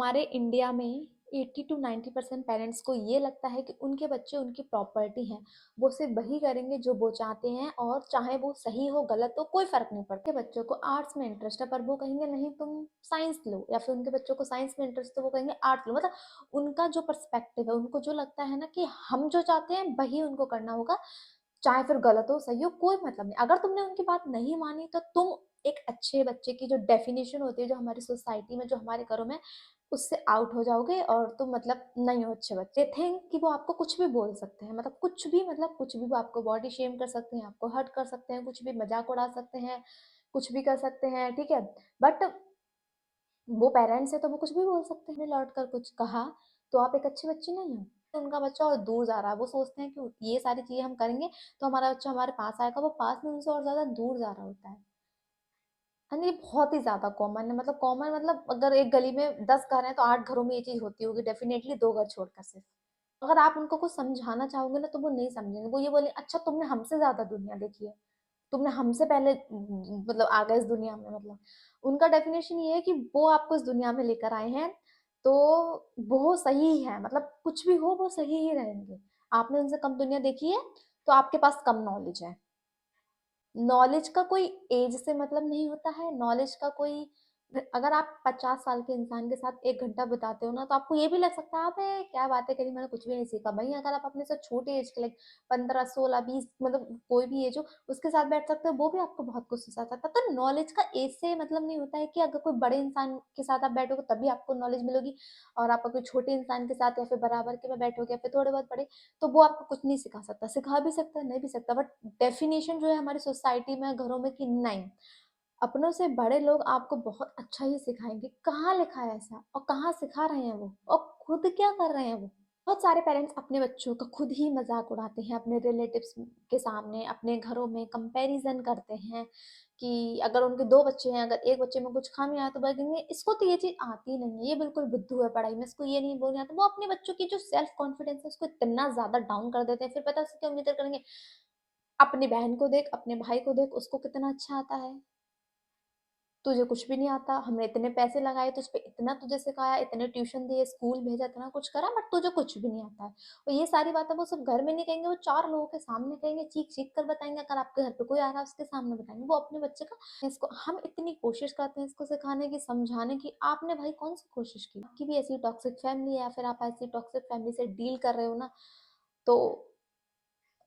हमारे इंडिया में 80 to 90% parents को ये लगता है कि उनके बच्चे उनकी प्रॉपर्टी हैं। वो सिर्फ वही करेंगे जो वो चाहते हैं, और चाहे वो सही हो गलत हो कोई फर्क नहीं पड़ता। बच्चों को आर्ट्स में इंटरेस्ट है पर वो कहेंगे नहीं तुम साइंस लो, या फिर उनके बच्चों को साइंस में इंटरेस्ट तो वो कहेंगे आर्ट्स लो। मतलब उनका जो पर्सपेक्टिव है, उनको जो लगता है ना कि हम जो चाहते हैं वही उनको करना होगा, चाहे फिर गलत हो सही हो कोई मतलब नहीं। अगर तुमने उनकी बात नहीं मानी तो तुम एक अच्छे बच्चे की जो डेफिनेशन होती है, जो हमारी सोसाइटी में, जो हमारे घरों में, उससे आउट हो जाओगे और तुम मतलब नहीं हो अच्छे बच्चे। थिंक कि वो आपको कुछ भी बोल सकते हैं, मतलब कुछ भी, मतलब कुछ भी। वो आपको बॉडी शेम कर सकते हैं, आपको हर्ट कर सकते हैं, कुछ भी मजाक उड़ा सकते हैं, कुछ भी कर सकते हैं, ठीक है। बट वो पेरेंट्स है तो वो कुछ भी बोल सकते हैं। लौट कर कुछ कहा तो आप एक अच्छे बच्चे नहीं हो। उनका बच्चा और दूर जा रहा है, वो सोचते हैं कि ये सारी चीजें हम करेंगे तो हमारा बच्चा हमारे पास आएगा, वो पास में उनसे और ज्यादा दूर जा रहा होता है। हाँ, ये बहुत ही ज्यादा कॉमन है। मतलब कॉमन मतलब अगर एक गली में 10 घर हैं तो 8 घरों में ये चीज होती होगी डेफिनेटली, 2 घर छोड़कर सिर्फ। अगर आप उनको कुछ समझाना चाहोगे ना तो वो नहीं समझेंगे। वो ये बोले अच्छा तुमने हमसे ज्यादा दुनिया देखी है, तुमने हमसे पहले मतलब आ गए इस दुनिया में। मतलब उनका डेफिनेशन ये है कि वो आपको इस दुनिया में लेकर आए हैं तो वो सही है, मतलब कुछ भी हो वो सही ही रहेंगे। आपने उनसे कम दुनिया देखी है तो आपके पास कम नॉलेज है। नॉलेज का कोई एज से मतलब नहीं होता है। नॉलेज का कोई, अगर आप 50 साल के इंसान के साथ 1 घंटा बिताते हो ना तो आपको ये भी लग सकता है अबे क्या बातें करी, मैंने कुछ भी नहीं सीखा। भाई अगर आप अपने से छोटे एज के, लाइक 15 16 20, मतलब कोई भी एज हो, उसके साथ बैठ सकते हो, वो भी आपको बहुत कुछ सिखा सकता है। तो नॉलेज का एज से मतलब नहीं होता है कि अगर कोई बड़े इंसान के साथ आप बैठोगे तभी आपको नॉलेज मिलेगी, और आप कोई छोटे इंसान के साथ या फिर बराबर के में बैठोगे या फिर थोड़े बहुत बड़े, तो वो आपको कुछ नहीं सिखा सकता। सिखा भी सकता है, नहीं भी सकता। बट डेफिनेशन जो है हमारी सोसाइटी में, घरों में, कि नहीं, अपनों से बड़े लोग आपको बहुत अच्छा ही सिखाएंगे। कहाँ लिखा है ऐसा, और कहाँ सिखा रहे हैं वो, और खुद क्या कर रहे हैं वो। बहुत सारे पेरेंट्स अपने बच्चों का खुद ही मजाक उड़ाते हैं, अपने रिलेटिव्स के सामने, अपने घरों में कंपैरिजन करते हैं कि अगर उनके 2 बच्चे हैं, अगर एक बच्चे में कुछ खामी आए तो बोलेंगे इसको तो ये चीज आती नहीं है, ये बिल्कुल बुद्धू है पढ़ाई में, इसको ये नहीं बोलने आता। वो अपने बच्चों की जो सेल्फ कॉन्फिडेंस है उसको इतना ज्यादा डाउन कर देते हैं। फिर पता है उससे क्या उम्मीद करेंगे, अपनी बहन को देख, अपने भाई को देख, उसको कितना अच्छा आता है, तुझे कुछ भी नहीं आता। हमने इतने पैसे लगाए तुझ पे, इतना तुझे सिखाया, इतने ट्यूशन दिए, स्कूल भेजा, इतना कुछ करा, बट तुझे कुछ भी नहीं आता है। और ये सारी बातें वो सब घर में नहीं कहेंगे, वो 4 लोगों के सामने कहेंगे, चीख चीख कर बताएंगे। अगर आपके घर पे कोई आ रहा है उसके सामने बताएंगे। वो अपने बच्चे का, इसको हम इतनी कोशिश करते हैं इसको सिखाने की, समझाने की। आपने भाई कौन सी कोशिश की? आपकी भी ऐसी टॉक्सिक फैमिली है या फिर आप ऐसी टॉक्सिक फैमिली से डील कर रहे हो ना, तो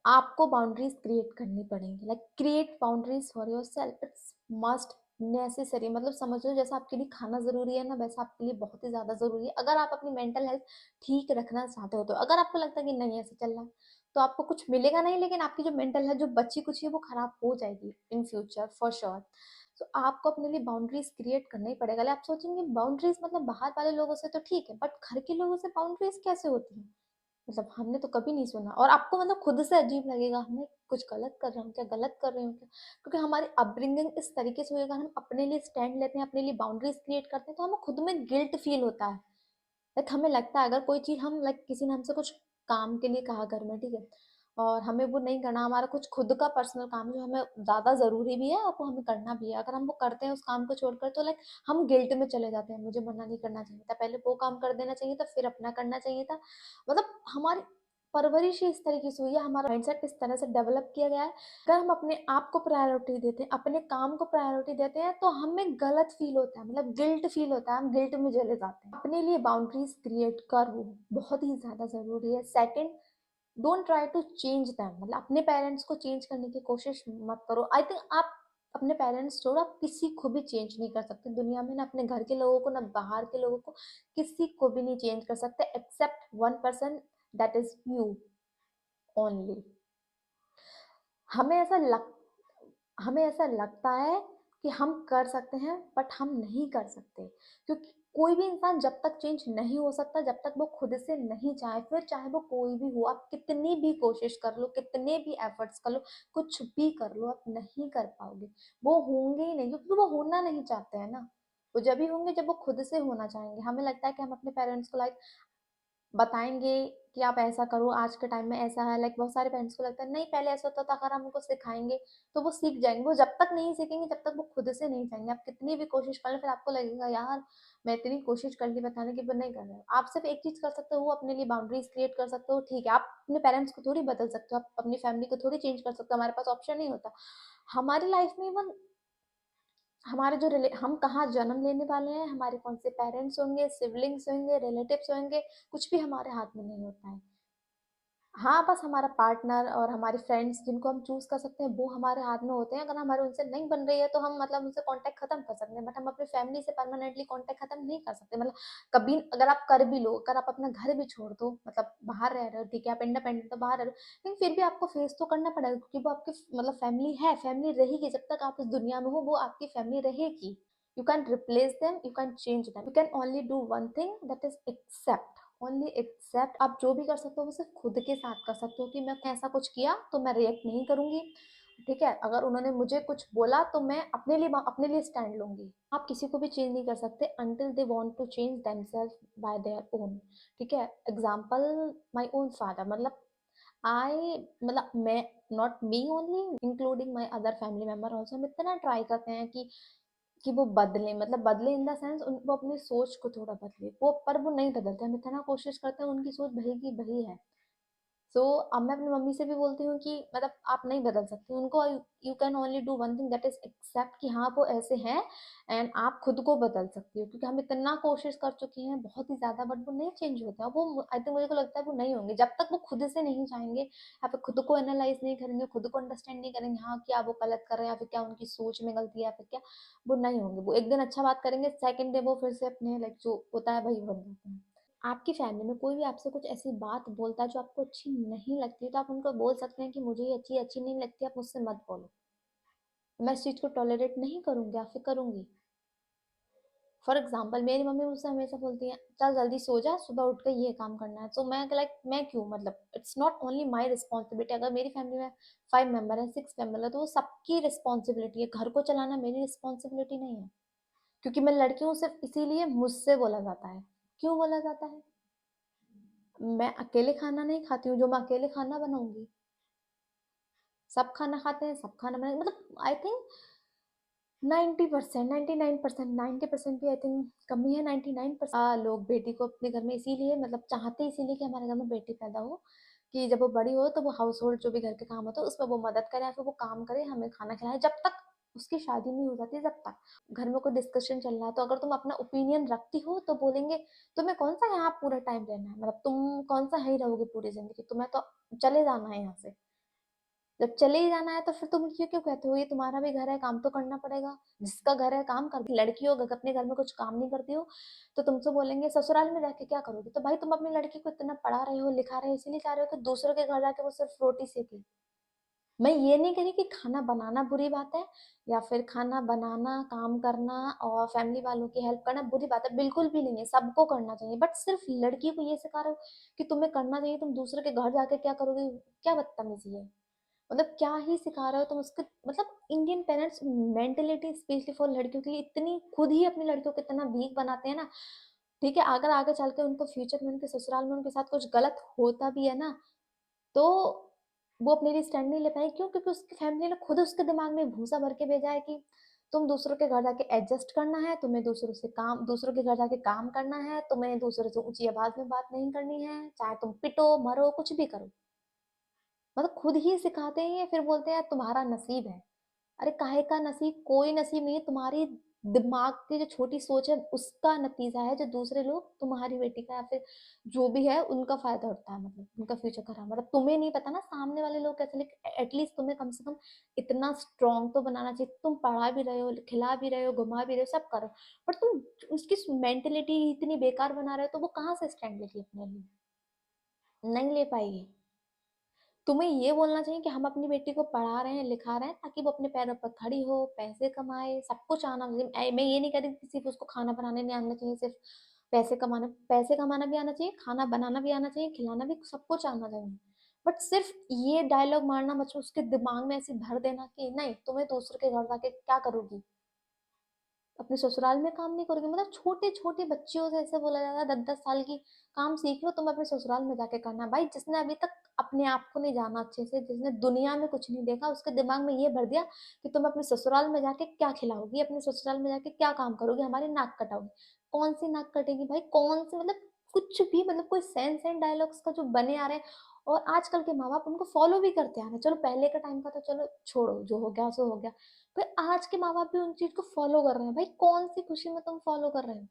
आपको बाउंड्रीज क्रिएट करनी पड़ेंगी। Like create boundaries for your self, it's must necessary. मतलब समझ लो जैसा आपके लिए खाना जरूरी है ना, वैसा आपके लिए बहुत ही ज्यादा जरूरी है। अगर आप अपनी मेंटल हेल्थ ठीक रखना चाहते हो तो, अगर आपको लगता है कि नहीं ऐसे चलना है तो आपको कुछ मिलेगा नहीं, लेकिन आपकी जो मेंटल हेल्थ जो बची कुछ है वो खराब हो जाएगी इन फ्यूचर फॉर श्योर। तो आपको अपने लिए बाउंड्रीज क्रिएट करना ही पड़ेगा। आप सोचेंगे बाउंड्रीज मतलब बाहर वाले लोगों से तो ठीक है, बट घर के लोगों से बाउंड्रीज कैसे होती है? मतलब हमने तो कभी नहीं सुना, और आपको मतलब खुद से अजीब लगेगा, हमें कुछ गलत कर रहे हो क्या, गलत कर रहे हो क्या? क्योंकि हमारी अपब्रिंगिंग इस तरीके से हुई। अगर हम अपने लिए स्टैंड लेते हैं, अपने लिए बाउंड्रीज क्रिएट करते हैं, तो हमें खुद में गिल्ट फील होता है। लाइक हमें लगता है अगर कोई चीज हम, लाइक किसी ने हमसे कुछ काम के लिए कहा घर में, ठीक है, और हमें वो नहीं करना, हमारा कुछ खुद का पर्सनल काम है जो हमें ज्यादा जरूरी भी है और वो हमें करना भी है, अगर हम वो करते हैं उस काम को छोड़कर, तो लाइक हम गिल्ट में चले जाते हैं। मुझे मना नहीं करना चाहिए था, पहले वो काम कर देना चाहिए था, फिर अपना करना चाहिए था। मतलब हमारी परवरिश ही इस तरीके से हुई है, हमारा माइंडसेट इस तरह से डेवलप किया गया है। अगर हम अपने आप को प्रायोरिटी देते हैं, अपने काम को प्रायोरिटी देते हैं, तो हमें गलत फील होता है, मतलब गिल्ट फील होता है, हम गिल्ट में चले जाते हैं। अपने लिए बाउंड्रीज क्रिएट करो, बहुत ही ज्यादा जरूरी है। Second, don't try to change them. मतलब अपने पेरेंट्स को चेंज करने की कोशिश मत करो। आई थिंक आप अपने पेरेंट्स छोड़ो, आप किसी को भी चेंज नहीं कर सकते दुनिया में, ना अपने घर के लोगों को, ना बाहर के लोगों को, किसी को भी नहीं चेंज कर सकते except 1 person, that is you only. हमें ऐसा लग हमें ऐसा लगता है कि हम कर सकते हैं, बट हम नहीं कर सकते। क्योंकि कोई भी इंसान जब तक चेंज नहीं हो सकता, जब तक वो खुद से नहीं चाहे, फिर चाहे वो कोई भी हो, आप कितनी भी कोशिश कर लो, कितने भी एफर्ट्स कर लो, कुछ भी कर लो, आप नहीं कर पाओगे। वो होंगे ही नहीं, क्योंकि वो होना नहीं चाहते हैं ना। वो जब भी होंगे जब वो खुद से होना चाहेंगे। हमें लगता है कि हम अपने पेरेंट्स को लाइक बताएँगे कि आप ऐसा करो, आज के टाइम में ऐसा है, लाइक बहुत सारे पेरेंट्स को लगता है नहीं पहले ऐसा होता था, अगर हम उनको सिखाएँगे तो वो सीख जाएँगे। वो जब तक नहीं सीखेंगे जब तक वो खुद से नहीं जाएँगे। आप कितनी भी कोशिश कर लें फिर आपको लगेगा यार मैं इतनी कोशिश कर ली बताने की पर नहीं कर रहे हो। आप सिर्फ़ एक चीज़ कर सकते हो वो अपने लिए बाउंड्रीज़ क्रिएट कर सकते हो, ठीक है। आप अपने पेरेंट्स को थोड़ी बदल सकते हो, आप अपनी फैमिली को थोड़ी चेंज कर सकते हो, हमारे पास ऑप्शन नहीं होता। हमारी लाइफ़ में इवन हमारे जो रिले हम कहाँ जन्म लेने वाले हैं, हमारे कौन से पेरेंट्स होंगे, सिबलिंग्स होंगे, रिलेटिव्स होंगे, कुछ भी हमारे हाथ में नहीं होता है। हाँ, बस हमारा पार्टनर और हमारे फ्रेंड्स जिनको हम चूज़ कर सकते हैं, वो हमारे हाथ में होते हैं। अगर हमारे उनसे नहीं बन रही है, तो हम मतलब उनसे कॉन्टैक्ट खत्म कर सकते हैं, बट हम अपनी फैमिली से परमानेंटली कॉन्टैक्ट खत्म नहीं कर सकते। मतलब कभी अगर आप कर भी लो, अगर आप अपना घर भी छोड़ दो, मतलब बाहर रह रहे हो, ठीक है, आप इंडिपेंडेंट हो, बाहर रह रहे हो, लेकिन फिर भी आपको फेस तो करना पड़ेगा क्योंकि वो आपकी मतलब फैमिली है, फैमिली रहेगी जब तक आप इस दुनिया में हो, वो आपकी फैमिली रहेगी। You can't replace them, you can't change them. You can only do one thing, that is accept. Only accept. आप जो भी कर सकते हो वो सिर्फ खुद के साथ कर सकते हो कि मैं ऐसा कुछ किया तो मैं रिएक्ट नहीं करूंगी, ठीक है। अगर उन्होंने मुझे कुछ बोला तो मैं अपने लिए स्टैंड लूंगी। आप किसी को भी चेंज नहीं कर सकते until they want to change themselves by their own, ठीक है। एग्जाम्पल, माई ओन फादर, मतलब आई मतलब मैं, not me only, including my other family member also, हम इतना ट्राई करते हैं कि वो बदले, मतलब बदले इन द सेंस वो अपनी सोच को थोड़ा बदले, वो पर वो नहीं बदलते। हम इतना कोशिश करते हैं उनकी सोच वही की वही है। सो अब मैं अपनी मम्मी से भी बोलती हूँ कि मतलब आप नहीं बदल सकते उनको। You can only do one thing, that is accept कि हाँ वो ऐसे हैं, एंड आप खुद को बदल सकती हो क्योंकि हम इतना कोशिश कर चुके हैं बहुत ही ज्यादा, बट वो नहीं चेंज होते हैं। वो आई थिंक मुझे को लगता है वो नहीं होंगे जब तक वो खुद से नहीं जाएंगे या फिर खुद को एनालाइज नहीं करेंगे, खुद को अंडरस्टैंड नहीं करेंगे हाँ क्या वो गलत कर रहे हैं या फिर क्या उनकी सोच में गलती है या फिर क्या, वो नहीं होंगे। वो एक दिन अच्छा बात करेंगे, सेकंड डे वो फिर से अपने लाइक जो होता है वही बन जाते हैं। आपकी फैमिली में कोई भी आपसे कुछ ऐसी बात बोलता है जो आपको अच्छी नहीं लगती, तो आप उनको बोल सकते हैं कि मुझे ये अच्छी अच्छी नहीं लगती, आप मुझसे मत बोलो। मैं इस चीज़ को टॉलरेट नहीं करूँगी या फिर करूँगी। फॉर एग्जाम्पल मेरी मम्मी मुझसे हमेशा बोलती है चल जल्दी सो जा, सुबह उठ के ये काम करना है। तो मैं लाइक मैं क्यों, मतलब it's not only my responsibility. अगर मेरी फैमिली में 5 मेंबर है, 6 मेंबर है, तो वो सबकी रिस्पॉन्सिबिलिटी है। घर को चलाना मेरी रिस्पॉन्सिबिलिटी नहीं है। क्योंकि मैं लड़की हूँ सिर्फ इसीलिए मुझसे बोला जाता है। क्यों बोला जाता है? मैं अकेले खाना नहीं खाती हूँ जो मैं अकेले खाना बनाऊंगी। सब खाना खाते हैं, सब खाना बनाए, मतलब आई थिंक 90%, 99%, 90% भी आई थिंक कमी है। 99% लोग बेटी को अपने घर में इसीलिए मतलब चाहते इसीलिए कि हमारे घर में बेटी पैदा हो, कि जब वो बड़ी हो तो वो हाउस होल्ड जो भी घर के काम होता है उसमें वो मदद करे या फिर वो काम करे, हमें खाना खिलाए। जब तक उसकी शादी नहीं हो जाती, जब तक घर में कोई डिस्कशन चल रहा है, तो अगर तुम अपना ओपिनियन रखती हो तो बोलेंगे तुम्हें कौन सा यहाँ पूरा टाइम रहना है, मतलब तुम कौन सा यहीं रहोगे पूरी जिंदगी, तुम्हें तो चले जाना है यहाँ से। जब चले ही जाना है तो फिर तुम क्यों क्यों कहते हो ये तुम्हारा भी घर है, काम तो करना पड़ेगा। जिसका घर है काम कर, लड़की हो अगर अपने घर में कुछ काम नहीं करती हो तो तुमसे बोलेंगे ससुराल में जाके क्या करोगे। तो भाई तुम अपनी लड़की को इतना पढ़ा रहे हो लिखा रहे हो इसीलिए चाह रहे हो कि दूसरों के घर जाके वो सिर्फ रोटी सेके। मैं ये नहीं कह रही कि खाना बनाना बुरी बात है या फिर खाना बनाना, काम करना और फैमिली वालों की हेल्प करना बुरी बात है, बिल्कुल भी नहीं है, सबको करना चाहिए। बट सिर्फ लड़की को ये सिखा रहे हो कि तुम्हें करना चाहिए, तुम दूसरे के घर जाके क्या करोगे, क्या बदतमीजी है। मतलब क्या ही सिखा रहे हो तुम उसके, मतलब Indian parents mentality specially for लड़कियों के लिए इतनी खुद ही अपनी लड़कियों को इतना वीक बनाते हैं ना। ठीक है, अगर आगे चल के उनको फ्यूचर में उनके ससुराल में उनके साथ कुछ गलत होता भी है ना, तो वो अपने लिए स्टैंड नहीं ले पाए। क्यों? क्योंकि उसकी फैमिली ने खुद उसके दिमाग में भूसा भर के भेजा है कि तुम दूसरों के घर जाके एडजस्ट करना है, तुम्हें दूसरों के घर जाके काम करना है, तुम्हें दूसरों से ऊंची आवाज में बात नहीं करनी है, चाहे तुम पिटो मरो कुछ भी करो। मतलब खुद ही सिखाते हैं, फिर बोलते हैं तुम्हारा नसीब है। अरे काहे का नसीब? कोई नसीब नहीं है, तुम्हारी दिमाग की जो छोटी सोच है उसका नतीजा है जो दूसरे लोग तुम्हारी बेटी का या फिर जो भी है उनका फायदा उठता है, मतलब उनका फ्यूचर खराब। मतलब तुम्हें नहीं पता ना सामने वाले लोग कैसे, लेकिन एटलीस्ट तुम्हें कम से कम इतना स्ट्रांग तो बनाना चाहिए। तुम पढ़ा भी रहे हो, खिला भी रहे हो, घुमा भी रहे हो, सब करो, पर तुम उसकी मेंटेलिटी इतनी बेकार बना रहे हो तो वो कहाँ से स्टैंड लेगी अपने लिए? नहीं ले पाएगी। तुम्हें ये बोलना चाहिए कि हम अपनी बेटी को पढ़ा रहे हैं लिखा रहे हैं ताकि वो अपने पैरों पर खड़ी हो, पैसे कमाए, सब कुछ आना चाहिए। मैं ये नहीं कह रही कि सिर्फ उसको खाना बनाने नहीं आना चाहिए, सिर्फ पैसे कमाना भी आना चाहिए, खाना बनाना भी आना चाहिए, खिलाना भी, सब कुछ आना चाहिए। बट सिर्फ ये डायलॉग मारना बच्चों उसके दिमाग में ऐसे भर देना कि नहीं तुम्हें दूसरों के घर जाके क्या करोगी, अपने ससुराल में काम नहीं करोगे, मतलब छोटे-छोटे बच्चियों से ऐसे बोला जाता है 10-10 साल की, काम सीख लो तुम अपने ससुराल में जाके करना। भाई जिसने अभी तक अपने आप को नहीं जाना अच्छे से, जिसने दुनिया में कुछ नहीं देखा, उसके दिमाग में ये भर दिया कि तुम अपने ससुराल में जाके क्या खिलाओगी, अपने ससुराल में जाके क्या काम करोगी, हमारी नाक कटाओगी। कौन सी नाक कटेगी भाई, कौन सी, मतलब कुछ भी, मतलब कोई सेंस एंड डायलॉग्स का जो बने आ रहे हैं। और आजकल के माँ बाप उनको फॉलो भी करते आ रहे हैं। चलो पहले का टाइम का तो चलो छोड़ो, जो हो गया सो हो गया। पर आज के माँ-बाप भी उन चीज़ को फॉलो कर रहे हैं। भाई कौन-सी खुशी में तुम फॉलो कर रहे हो?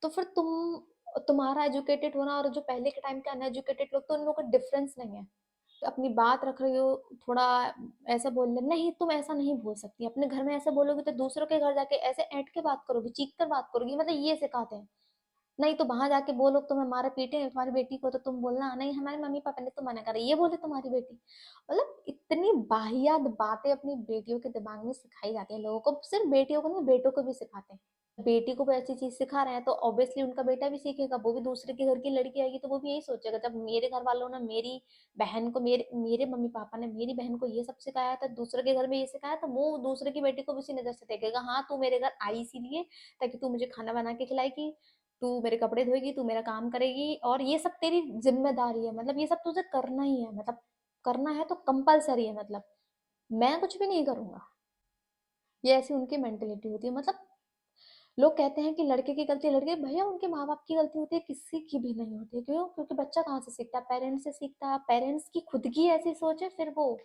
तो फिर तुम्हारा एजुकेटेड होना और जो पहले के टाइम के अनएजुकेटेड लोग, तो उन लोगों का डिफरेंस नहीं है। अपनी बात रख रही हो, थोड़ा ऐसा बोल ले, नहीं तुम ऐसा नहीं बोल सकती। अपने घर में ऐसे बोलोगी तो दूसरों के घर जाके ऐसे ऐंठ के बात करोगी, चीख कर बात करोगी, मतलब ये सिखाते हैं। नहीं तो वहां जाके बोलो तुम्हें मारे पीटे तुम्हारी बेटी को, तो तुम बोलना नहीं हमारे मम्मी पापा ने तो मना करा, ये बोले तुम्हारी बेटी। मतलब इतनी वाहियात बातें अपनी बेटियों के दिमाग में सिखाई जाती है लोगों को, सिर्फ बेटियों को नहीं बेटों को भी सिखाते हैं। बेटी को भी ऐसी चीज सिखा रहे हैं तो ऑब्वियसली उनका बेटा भी सीखेगा, वो भी दूसरे के घर की लड़की आएगी तो वो भी यही सोचेगा, जब मेरे घर वालों ने मेरी बहन को, मेरे मेरे मम्मी पापा ने मेरी बहन को ये सब सिखाया था, दूसरे के घर में ये सिखाया, तो वो दूसरे की बेटी को भी उसी नजर से देखेगा। हाँ तू मेरे घर आई इसीलिए ताकि तू मुझे खाना बना के खिलाएगी, तू मेरे कपड़े धोएगी, तू मेरा काम करेगी, और ये सब तेरी जिम्मेदारी है, मतलब ये सब तुझे करना ही है, मतलब करना है तो कंपलसरी है, मतलब मैं कुछ भी नहीं करूंगा। ये ऐसी उनकी मेंटेलिटी होती है। मतलब लोग कहते हैं कि लड़के की गलती लड़के, भैया उनके माँ बाप की गलती होती है, किसी की भी नहीं होती है। क्यों? क्योंकि बच्चा कहाँ से सीखता है, पेरेंट्स से सीखता है। पेरेंट्स की खुद की ऐसी सोच है, फिर वो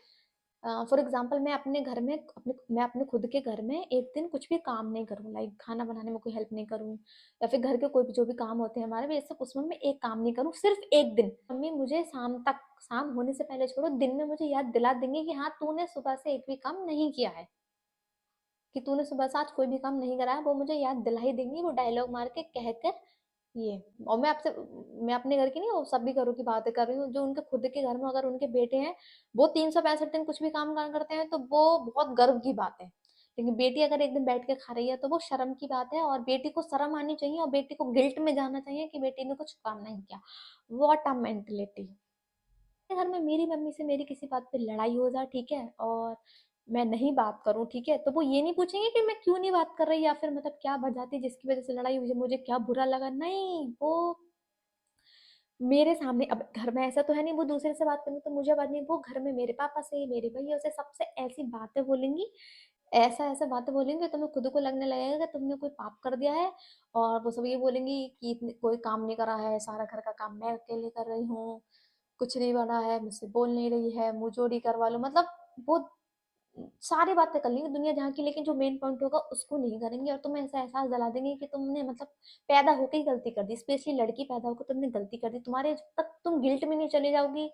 फॉर एग्जाम्पल मैं अपने घर में मैं अपने खुद के घर में एक दिन कुछ भी काम नहीं करूँ, लाइक खाना बनाने में कोई हेल्प नहीं करूँ, या फिर घर के कोई भी जो भी काम होते हैं हमारे, वैसे उसमें मैं एक काम नहीं करूँ सिर्फ एक दिन, मम्मी मुझे शाम तक, शाम होने से पहले छोड़ो, दिन में मुझे याद दिला देंगे कि हाँ तूने सुबह से एक भी काम नहीं किया है, कि तूने सुबह से आज कोई भी काम नहीं करा है, वो मुझे याद दिला ही देंगी, वो डायलॉग मार के कहकर। ये, और मैं अपने घर की नहीं, वो सभी घरों की बातें कर रही हूँ, जो उनके खुद के घर में अगर उनके बेटे हैं, वो 365 दिन कुछ भी काम काज करते हैं तो वो बहुत गर्व की बात है। लेकिन बेटी अगर एक दिन बैठ के खा रही है तो वो शर्म की बात है, और बेटी को शर्म आनी चाहिए और बेटी को गिल्ट में जाना चाहिए कि बेटी ने कुछ काम नहीं किया। What a mentality. घर में मेरी मम्मी से मेरी किसी बात पे लड़ाई हो जाए, ठीक है, और मैं नहीं बात करूं, ठीक है, तो वो ये नहीं पूछेंगे कि मैं क्यों नहीं बात कर रही, या फिर मतलब क्या वजह थी जिसकी वजह से लड़ाई हुई, मुझे क्या बुरा लगा, नहीं, वो मेरे सामने, अब घर में ऐसा तो है नहीं वो दूसरे से बात करें तो मुझे बात नहीं, वो घर में मेरे पापा से, मेरे भैया से, सबसे ऐसी बातें बोलेंगी, ऐसा ऐसा बातें बोलेंगे, तुम्हें खुद को लगने लगेगा कि तुमने कोई पाप कर दिया है। और वो सब ये बोलेंगी कि कोई काम नहीं करा है, सारा घर का काम मैं अकेले कर रही हूँ, कुछ नहीं बना है, मुझसे बोल नहीं रही है, मुंह जोड़ी करवा लो, मतलब वो सारी बातें कर लेंगे दुनिया जहाँ की, लेकिन जो मेन पॉइंट होगा उसको नहीं करेंगे, और तुम्हें ऐसा एहसास दिला देंगे कि तुमने मतलब पैदा होकर ही गलती कर दी, स्पेशली लड़की पैदा होकर तुमने गलती कर दी, तुम्हारे जब तक तुम गिल्ट में नहीं चली जाओगी,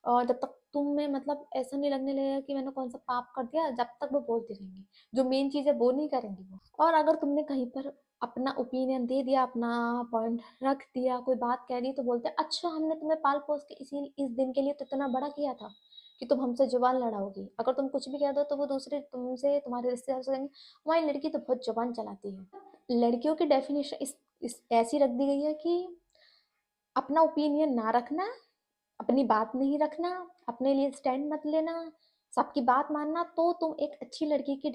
और जब तक तुम्हें मतलब ऐसा नहीं लगने लगेगा कि मैंने कौन सा पाप कर दिया, जब तक वो बोलती रहेंगी, जो मेन चीज है वो नहीं करेंगी वो। और अगर तुमने कहीं पर अपना ओपिनियन दे दिया, अपना पॉइंट रख दिया, कोई बात कह दी, तो बोलते हैं अच्छा हमने तुम्हें पाल पोस के इसी इस दिन के लिए तो इतना बड़ा किया था कि तुम हमसे जुबान लड़ाओगी। अगर तुम कुछ भी कह दो तो वो दूसरे तुमसे, तुम्हारे रिश्तेदार से कहेंगे हमारी लड़की तो बहुत जुबान चलाती है। लड़कियों की डेफिनेशन इस ऐसी रख दी गई है कि अपना ओपिनियन ना रखना, अपनी बात नहीं रखना, अपने लिए स्टैंड मत लेना, सबकी बात मानना, तो तुम एक अच्छी लड़की की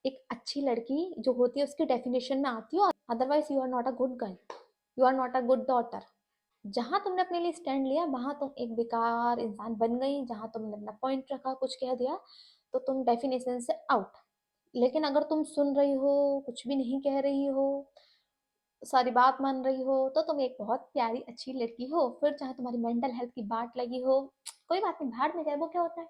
एक अच्छी लड़की जो होती है उसकी डेफिनेशन में आती हो, otherwise you are not a good girl, you are not a good daughter. जहां तुमने अपने लिए स्टैंड लिया वहां तुम एक बेकार इंसान बन गई, जहां तुमने अपना पॉइंट रखा, कुछ कह दिया, तो तुम डेफिनेशन से आउट। लेकिन अगर तुम सुन रही हो, कुछ भी नहीं कह रही हो, सारी बात मान रही हो, तो तुम एक बहुत प्यारी अच्छी लड़की हो, फिर चाहे तुम्हारी मेंटल हेल्थ की बात लगी हो, कोई बात नहीं, भाड़ में जाए, वो क्या होता है।